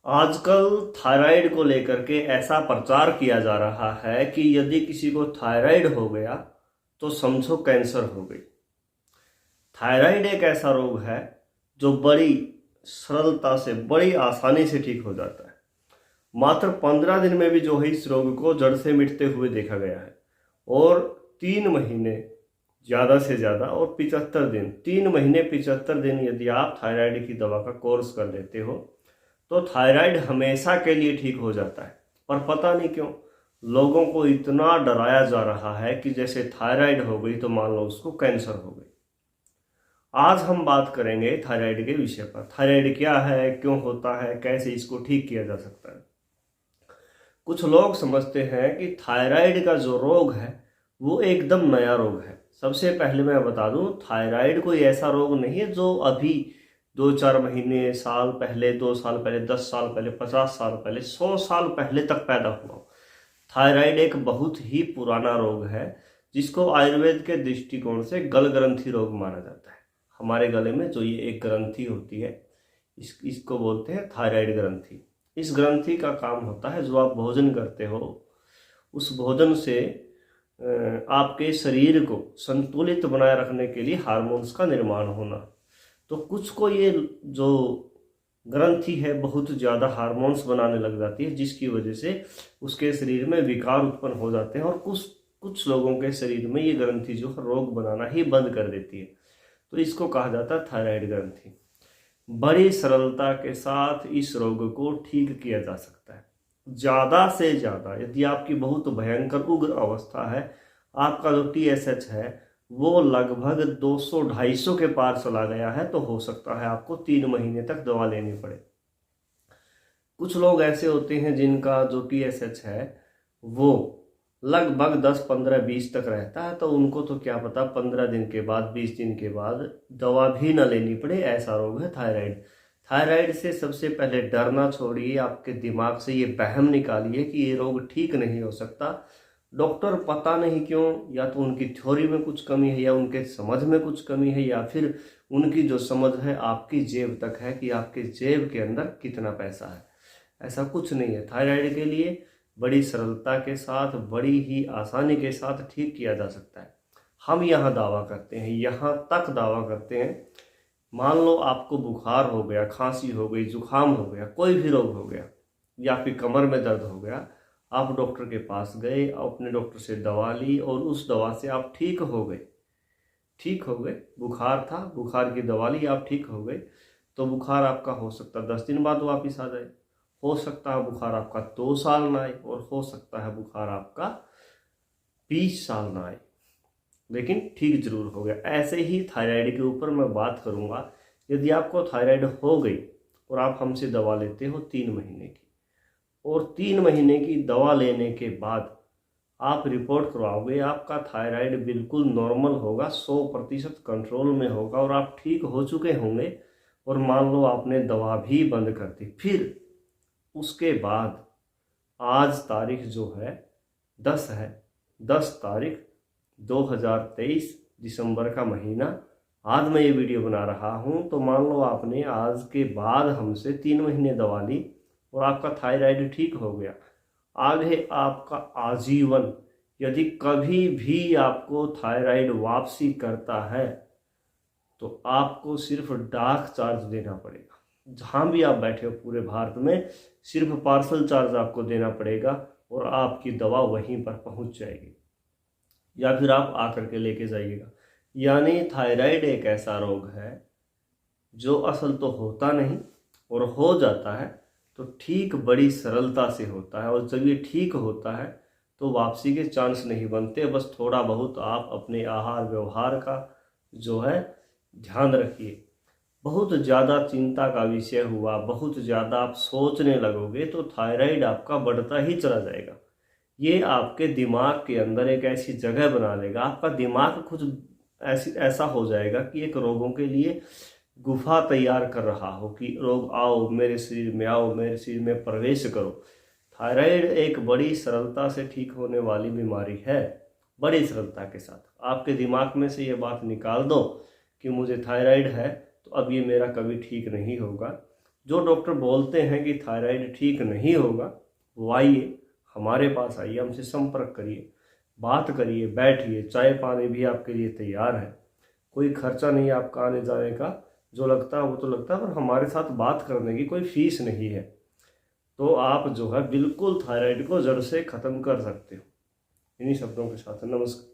आजकल थायराइड को लेकर के ऐसा प्रचार किया जा रहा है कि यदि किसी को थायराइड हो गया तो समझो कैंसर हो गई। थायराइड एक ऐसा रोग है जो बड़ी सरलता से, बड़ी आसानी से ठीक हो जाता है। मात्र 15 दिन में भी जो है इस रोग को जड़ से मिटते हुए देखा गया है। और 3 महीने ज़्यादा से ज़्यादा और 75 दिन, 3 महीने 75 दिन यदि आप थायराइड की दवा का कोर्स कर लेते हो तो थायराइड हमेशा के लिए ठीक हो जाता है। पर पता नहीं क्यों लोगों को इतना डराया जा रहा है कि जैसे थायराइड हो गई तो मान लो उसको कैंसर हो गई। आज हम बात करेंगे थायराइड के विषय पर। थायराइड क्या है, क्यों होता है, कैसे इसको ठीक किया जा सकता है। कुछ लोग समझते हैं कि थायराइड का जो रोग है वो एकदम नया रोग है। सबसे पहले मैं बता दूं, थायराइड कोई ऐसा रोग नहीं है जो अभी 2-4 महीने, साल पहले, 2 साल पहले, 10 साल पहले, 50 साल पहले, 100 साल पहले तक पैदा हुआ। थायराइड एक बहुत ही पुराना रोग है जिसको आयुर्वेद के दृष्टिकोण से गल ग्रंथि रोग माना जाता है। हमारे गले में जो ये एक ग्रंथि होती है इसको बोलते हैं थायराइड ग्रंथि। इस ग्रंथि का काम होता है, जो आप भोजन करते हो उस भोजन से आपके शरीर को संतुलित बनाए रखने के लिए हार्मोन्स का निर्माण होना। तो कुछ को ये जो ग्रंथि है बहुत ज़्यादा हार्मोन्स बनाने लग जाती है, जिसकी वजह से उसके शरीर में विकार उत्पन्न हो जाते हैं और कुछ कुछ लोगों के शरीर में ये ग्रंथि जो है रोग बनाना ही बंद कर देती है। तो इसको कहा जाता है थायराइड ग्रंथि। बड़ी सरलता के साथ इस रोग को ठीक किया जा सकता है। ज़्यादा से ज़्यादा यदि आपकी बहुत भयंकर उग्र अवस्था है, आपका जो TSH है वो लगभग 200-250 के पार चला गया है, तो हो सकता है आपको 3 महीने तक दवा लेनी पड़े। कुछ लोग ऐसे होते हैं जिनका जो TSH है वो लगभग 10, 15, 20 तक रहता है, तो उनको तो क्या पता 15 दिन के बाद, 20 दिन के बाद दवा भी न लेनी पड़े। ऐसा रोग है थायराइड। थायराइड से सबसे पहले डरना छोड़िए, आपके दिमाग से ये वहम निकालिए कि ये रोग ठीक नहीं हो सकता। डॉक्टर पता नहीं क्यों, या तो उनकी थ्योरी में कुछ कमी है, या उनके समझ में कुछ कमी है, या फिर उनकी जो समझ है आपकी जेब तक है कि आपके जेब के अंदर कितना पैसा है। ऐसा कुछ नहीं है। थायराइड के लिए बड़ी सरलता के साथ, बड़ी ही आसानी के साथ ठीक किया जा सकता है। हम यहाँ दावा करते हैं, यहाँ तक दावा करते हैं, मान लो आपको बुखार हो गया, खांसी हो गई, जुकाम हो गया, कोई भी रोग हो गया, या फिर कमर में दर्द हो गया, आप डॉक्टर के पास गए, अपने डॉक्टर से दवा ली और उस दवा से आप ठीक हो गए। ठीक हो गए, बुखार था, बुखार की दवा ली, आप ठीक हो गए, तो बुखार आपका हो सकता है 10 दिन बाद वापस आ जाए, हो सकता है बुखार आपका 2 साल ना आए, और हो सकता है बुखार आपका 20 साल ना आए, लेकिन ठीक जरूर हो गया। ऐसे ही थायराइड के ऊपर मैं बात करूंगा। यदि आपको थायराइड हो गई और आप हमसे दवा लेते हो 3 महीने की, और 3 महीने की दवा लेने के बाद आप रिपोर्ट करवाओगे, आपका थायराइड बिल्कुल नॉर्मल होगा, 100% कंट्रोल में होगा और आप ठीक हो चुके होंगे, और मान लो आपने दवा भी बंद कर दी, फिर उसके बाद आज तारीख जो है 10 है, 10 तारीख 2023 दिसंबर का महीना, आज मैं ये वीडियो बना रहा हूँ, तो मान लो आपने आज के बाद हमसे 3 महीने दवा ली और आपका थायराइड ठीक हो गया। आगे आपका आजीवन, यदि कभी भी आपको थायराइड वापसी करता है तो आपको सिर्फ डाक चार्ज देना पड़ेगा। जहाँ भी आप बैठे हो पूरे भारत में, सिर्फ पार्सल चार्ज आपको देना पड़ेगा और आपकी दवा वहीं पर पहुँच जाएगी, या फिर आप आकर के लेके जाइएगा। यानी थायराइड एक ऐसा रोग है जो असल तो होता नहीं, और हो जाता है तो ठीक बड़ी सरलता से होता है, और जब ये ठीक होता है तो वापसी के चांस नहीं बनते। बस थोड़ा बहुत आप अपने आहार व्यवहार का जो है ध्यान रखिए। बहुत ज़्यादा चिंता का विषय हुआ, बहुत ज़्यादा आप सोचने लगोगे तो थायराइड आपका बढ़ता ही चला जाएगा। ये आपके दिमाग के अंदर एक ऐसी जगह बना लेगा, आपका दिमाग खुद ऐसा हो जाएगा कि एक रोगों के लिए गुफा तैयार कर रहा हो कि रोग आओ मेरे शरीर में, आओ मेरे शरीर में प्रवेश करो। थायराइड एक बड़ी सरलता से ठीक होने वाली बीमारी है। बड़ी सरलता के साथ आपके दिमाग में से ये बात निकाल दो कि मुझे थायराइड है तो अब ये मेरा कभी ठीक नहीं होगा। जो डॉक्टर बोलते हैं कि थायराइड ठीक नहीं होगा, वो आइए, हमारे पास आइए, हमसे संपर्क करिए, बात करिए, बैठिए, चाय पानी भी आपके लिए तैयार है। कोई खर्चा नहीं है आपका आने जाने का, जो लगता है वो तो लगता है, पर हमारे साथ बात करने की कोई फीस नहीं है। तो आप जो है बिल्कुल थायराइड को जड़ से ख़त्म कर सकते हो। इन्हीं शब्दों के साथ नमस्कार।